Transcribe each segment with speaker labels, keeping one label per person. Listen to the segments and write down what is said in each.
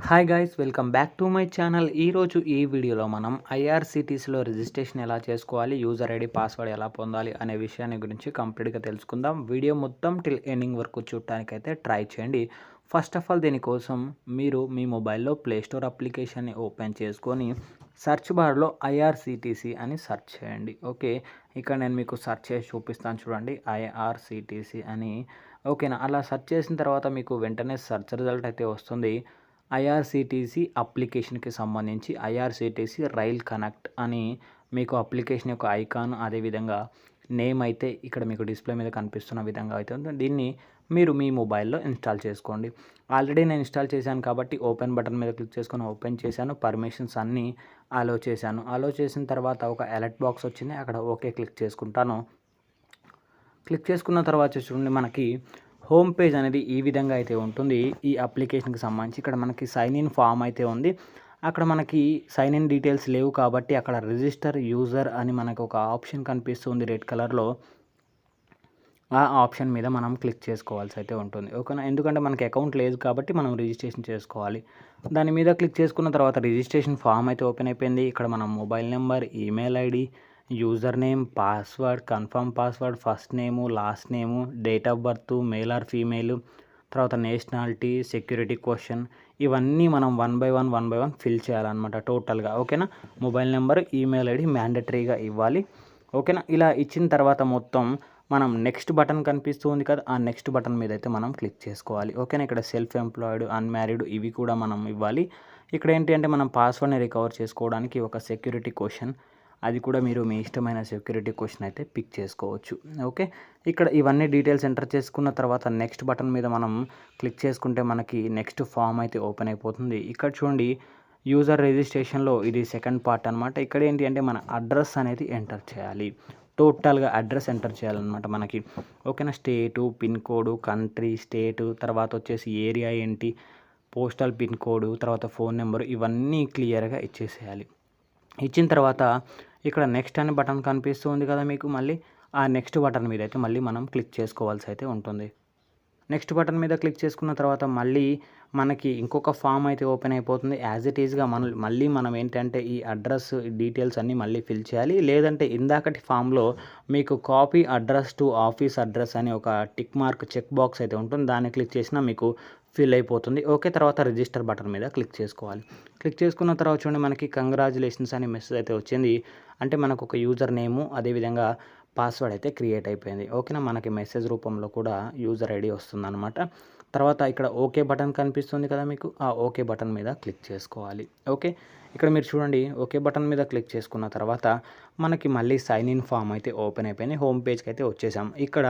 Speaker 1: Hi guys, welcome back to my channel. ఈరోజు ఈ వీడియోలో మనం ఐఆర్సిటీసీలో రిజిస్ట్రేషన్ ఎలా చేసుకోవాలి, యూజర్ ఐడి పాస్వర్డ్ ఎలా పొందాలి అనే విషయాన్ని గురించి కంప్లీట్గా తెలుసుకుందాం. వీడియో మొత్తం టిల్ ఎండింగ్ వరకు చూడటానికైతే ట్రై చేయండి. ఫస్ట్ ఆఫ్ ఆల్ దీనికోసం మీరు మీ మొబైల్లో ప్లేస్టోర్ అప్లికేషన్ని ఓపెన్ చేసుకొని సెర్చ్ బార్లో ఐఆర్సిటీసీ అని సెర్చ్ చేయండి. ఓకే, ఇక్కడ నేను మీకు సెర్చ్ చేసి చూపిస్తాను చూడండి, ఐఆర్సిటీసీ అని. ఓకేనా, అలా సెర్చ్ చేసిన తర్వాత మీకు వెంటనే సెర్చ్ రిజల్ట్ అయితే వస్తుంది. ఐఆర్సిటీసీ అప్లికేషన్కి సంబంధించి ఐఆర్సిటీసీ రైల్ కనెక్ట్ అని మీకు అప్లికేషన్ యొక్క ఐకాన్, అదేవిధంగా నేమ్ అయితే ఇక్కడ మీకు డిస్ప్లే మీద కనిపిస్తున్న విధంగా అయితే ఉంది. దీన్ని మీరు మీ మొబైల్లో ఇన్స్టాల్ చేసుకోండి. ఆల్రెడీ నేను ఇన్స్టాల్ చేశాను కాబట్టి ఓపెన్ బటన్ మీద క్లిక్ చేసుకొని ఓపెన్ చేశాను. పర్మిషన్స్ అన్నీ అలో చేశాను. అలో చేసిన తర్వాత ఒక అలర్ట్ బాక్స్ వచ్చింది, అక్కడ ఓకే క్లిక్ చేసుకుంటాను. క్లిక్ చేసుకున్న తర్వాత చూడండి, మనకి హోమ్ పేజ్ అనేది ఈ విధంగా అయితే ఉంటుంది. ఈ అప్లికేషన్కి సంబంధించి ఇక్కడ మనకి సైన్ ఇన్ ఫామ్ అయితే ఉంది. అక్కడ మనకి సైన్ ఇన్ డీటెయిల్స్ లేవు కాబట్టి అక్కడ రిజిస్టర్ యూజర్ అని మనకు ఒక ఆప్షన్ కనిపిస్తుంది రెడ్ కలర్లో. ఆ ఆప్షన్ మీద మనం క్లిక్ చేసుకోవాల్సి అయితే ఉంటుంది. ఓకేనా, ఎందుకంటే మనకి అకౌంట్ లేదు కాబట్టి మనం రిజిస్ట్రేషన్ చేసుకోవాలి. దాని మీద క్లిక్ చేసుకున్న తర్వాత రిజిస్ట్రేషన్ ఫామ్ అయితే ఓపెన్ అయిపోయింది. ఇక్కడ మనం mobile number, email ID, user name, password, confirm password, first name, last name, date of birth, male or female, తర్వాత నేషనాలిటీ, సెక్యూరిటీ క్వశ్చన్, ఇవన్నీ మనం వన్ బై వన్ ఫిల్ చేయాలన్నమాట టోటల్గా. ఓకేనా, మొబైల్ నెంబర్, ఈమెయిల్ ఐడి మ్యాండటరీగా ఇవ్వాలి. ఓకేనా, ఇలా ఇచ్చిన తర్వాత మొత్తం మనం నెక్స్ట్ బటన్ కనిపిస్తుంది కదా, ఆ నెక్స్ట్ బటన్ మీద అయితే మనం క్లిక్ చేసుకోవాలి. ఓకేనా, ఇక్కడ సెల్ఫ్ ఎంప్లాయిడ్, అన్మ్యారీడ్ ఇవి కూడా మనం ఇవ్వాలి. ఇక్కడ ఏంటి అంటే మనం పాస్వర్డ్ని రికవర్ చేసుకోవడానికి ఒక సెక్యూరిటీ క్వశ్చన్, అది కూడా మీరు మీ ఇష్టమైన సెక్యూరిటీ క్వశ్చన్ అయితే పిక్ చేసుకోవచ్చు. ఓకే, ఇక్కడ ఇవన్నీ డీటెయిల్స్ ఎంటర్ చేసుకున్న తర్వాత నెక్స్ట్ బటన్ మీద మనం క్లిక్ చేసుకుంటే మనకి నెక్స్ట్ ఫామ్ అయితే ఓపెన్ అయిపోతుంది. ఇక్కడ చూడండి, యూజర్ రిజిస్ట్రేషన్లో ఇది సెకండ్ పార్ట్ అనమాట. ఇక్కడ ఏంటి అంటే మన అడ్రస్ అనేది ఎంటర్ చేయాలి. టోటల్గా అడ్రస్ ఎంటర్ చేయాలన్నమాట మనకి. ఓకేనా, స్టేటు, పిన్ కోడ్, కంట్రీ, స్టేటు, తర్వాత వచ్చేసి ఏరియా ఏంటి, పోస్టల్ పిన్ కోడ్, తర్వాత ఫోన్ నెంబరు, ఇవన్నీ క్లియర్గా ఇచ్చేసేయాలి. ఇచ్చిన తర్వాత ఇక్కడ నెక్స్ట్ అనే బటన్ కనిపిస్తుంది కదా మీకు, మళ్ళీ ఆ నెక్స్ట్ బటన్ మీద అయితే మళ్ళీ మనం క్లిక్ చేసుకోవాల్సి అయితే ఉంటుంది. నెక్స్ట్ బటన్ మీద క్లిక్ చేసుకున్న తర్వాత మళ్ళీ మనకి ఇంకొక ఫామ్ అయితే ఓపెన్ అయిపోతుంది. యాజ్ ఇట్ ఈజ్గా మళ్ళీ మనం ఏంటంటే ఈ అడ్రస్ డీటెయిల్స్ అన్నీ మళ్ళీ ఫిల్ చేయాలి. లేదంటే ఇందాకటి ఫామ్లో మీకు copy address to office address అని ఒక టిక్ మార్క్ చెక్ బాక్స్ అయితే ఉంటుంది, దాన్ని క్లిక్ చేసినా మీకు ఫిల్ అయిపోతుంది. ఓకే, తర్వాత రిజిస్టర్ బటన్ మీద క్లిక్ చేసుకోవాలి. క్లిక్ చేసుకున్న తర్వాత చూడండి, మనకి కంగ్రాచులేషన్స్ అనే మెసేజ్ అయితే వచ్చింది. అంటే మనకు ఒక యూజర్ నేము, అదేవిధంగా పాస్వర్డ్ అయితే క్రియేట్ అయిపోయింది. ఓకేనా, మనకి మెసేజ్ రూపంలో కూడా యూజర్ ఐడి వస్తుందన్నమాట. తర్వాత ఇక్కడ ఓకే బటన్ కనిపిస్తుంది కదా మీకు, ఆ ఓకే బటన్ మీద క్లిక్ చేసుకోవాలి. ఓకే, ఇక్కడ మీరు చూడండి, ఓకే బటన్ మీద క్లిక్ చేసుకున్న తర్వాత మనకి మళ్ళీ సైన్ ఇన్ ఫామ్ అయితే ఓపెన్ అయిపోయింది. హోమ్ పేజ్కి అయితే వచ్చేసాం. ఇక్కడ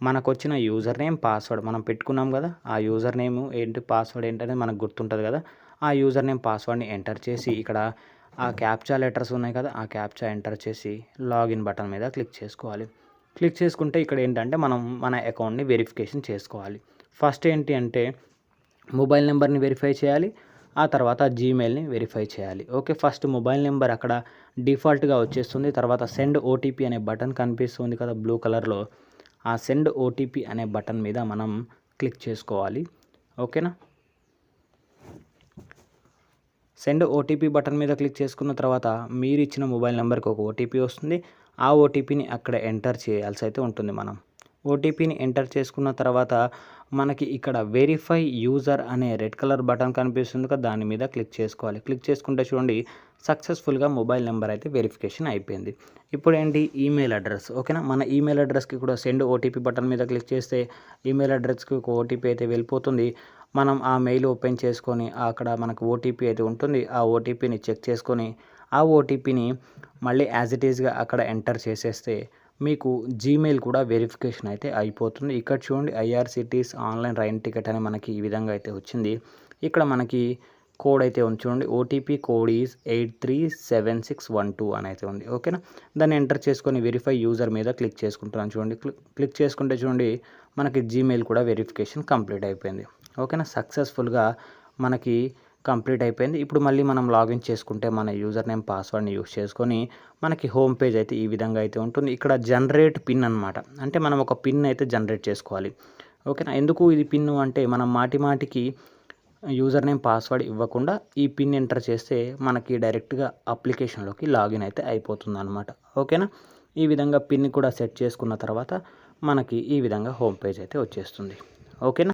Speaker 1: మనకు వచ్చిన యూజర్ నేమ్, పాస్వర్డ్ మనం పెట్టుకున్నాం కదా, ఆ యూజర్ నేమ్ ఏంటి, పాస్వర్డ్ ఏంటనేది మనకు గుర్తుంటుంది కదా, ఆ యూజర్ నేమ్ పాస్వర్డ్ని ఎంటర్ చేసి ఇక్కడ ఆ క్యాప్చా లెటర్స్ ఉన్నాయి కదా, ఆ క్యాప్చా ఎంటర్ చేసి లాగిన్ బటన్ మీద క్లిక్ చేసుకోవాలి. క్లిక్ చేసుకుంటే ఇక్కడ ఏంటంటే మనం మన అకౌంట్ని వెరిఫికేషన్ చేసుకోవాలి. ఫస్ట్ ఏంటి అంటే మొబైల్ నెంబర్ని వెరిఫై చేయాలి, ఆ తర్వాత జీమెయిల్ని వెరిఫై చేయాలి. ఓకే, ఫస్ట్ మొబైల్ నెంబర్ అక్కడ డిఫాల్ట్గా వచ్చేస్తుంది. తర్వాత సెండ్ ఓటీపీ అనే బటన్ కనిపిస్తుంది కదా బ్లూ కలర్లో, ఆ సెండ్ ఓటీపీ అనే బటన్ మీద మనం క్లిక్ చేసుకోవాలి. ఓకేనా, సెండ్ ఓటీపీ బటన్ మీద క్లిక్ చేసుకున్న తర్వాత మీరు ఇచ్చిన మొబైల్ నెంబర్కి ఒక ఓటీపీ వస్తుంది. ఆ ఓటీపీని అక్కడ ఎంటర్ చేయాల్సి అయితే ఉంటుంది. మనం ఓటీపీని ఎంటర్ చేసుకున్న తర్వాత మనకి ఇక్కడ వెరిఫై యూజర్ అనే రెడ్ కలర్ బటన్ కనిపిస్తుంది కదా, దాని మీద క్లిక్ చేసుకోవాలి. క్లిక్ చేసుకుంటే చూడండి, సక్సెస్ఫుల్గా మొబైల్ నెంబర్ అయితే వెరిఫికేషన్ అయిపోయింది. ఇప్పుడు ఏంటి, ఈమెయిల్ అడ్రస్. ఓకేనా, మన ఈమెయిల్ అడ్రస్కి కూడా సెండ్ ఓటీపీ బటన్ మీద క్లిక్ చేస్తే ఈమెయిల్ అడ్రస్కి ఒక ఓటీపీ అయితే వెళ్ళిపోతుంది. మనం ఆ మెయిల్ ఓపెన్ చేసుకొని అక్కడ మనకు ఓటీపీ అయితే ఉంటుంది. ఆ ఓటీపీని చెక్ చేసుకొని ఆ ఓటీపీని మళ్ళీ యాజ్ ఇట్ ఈజ్గా అక్కడ ఎంటర్ చేసేస్తే మీకు జీమెయిల్ కూడా వెరిఫికేషన్ అయితే అయిపోతుంది. ఇక్కడ చూడండి, ఐఆర్సిటీస్ ఆన్లైన్ రైన్ టికెట్ అని మనకి ఈ విధంగా అయితే వచ్చింది. ఇక్కడ మనకి కోడ్ అయితే ఉంది చూడండి, ఓటీపీ కోడ్ ఈజ్ 837612 అని అయితే ఉంది. ఓకేనా, దాన్ని ఎంటర్ చేసుకొని వెరిఫై యూజర్ మీద క్లిక్ చేసుకుంటున్నాను చూడండి. క్లిక్ చేసుకుంటే చూడండి, మనకి జీమెయిల్ కూడా వెరిఫికేషన్ కంప్లీట్ అయిపోయింది. ఓకేనా, సక్సెస్ఫుల్గా మనకి కంప్లీట్ అయిపోయింది. ఇప్పుడు మళ్ళీ మనం లాగిన్ చేసుకుంటే మన యూజర్ నేమ్, పాస్వర్డ్ని యూస్ చేసుకొని మనకి హోమ్ పేజ్ అయితే ఈ విధంగా అయితే ఉంటుంది. ఇక్కడ జనరేట్ పిన్ అనమాట, అంటే మనం ఒక పిన్ అయితే జనరేట్ చేసుకోవాలి. ఓకేనా, ఎందుకు ఇది పిన్ అంటే మనం మాటికి యూజర్ నేమ్ పాస్వర్డ్ ఇవ్వకుండా ఈ పిన్ ఎంటర్ చేస్తే మనకి డైరెక్ట్గా అప్లికేషన్లోకి లాగిన్ అయితే అయిపోతుంది అనమాట. ఓకేనా. ఈ విధంగా పిన్ కూడా సెట్ చేసుకున్న తర్వాత మనకి ఈ విధంగా హోమ్ పేజ్ అయితే వచ్చేస్తుంది. ఓకేనా.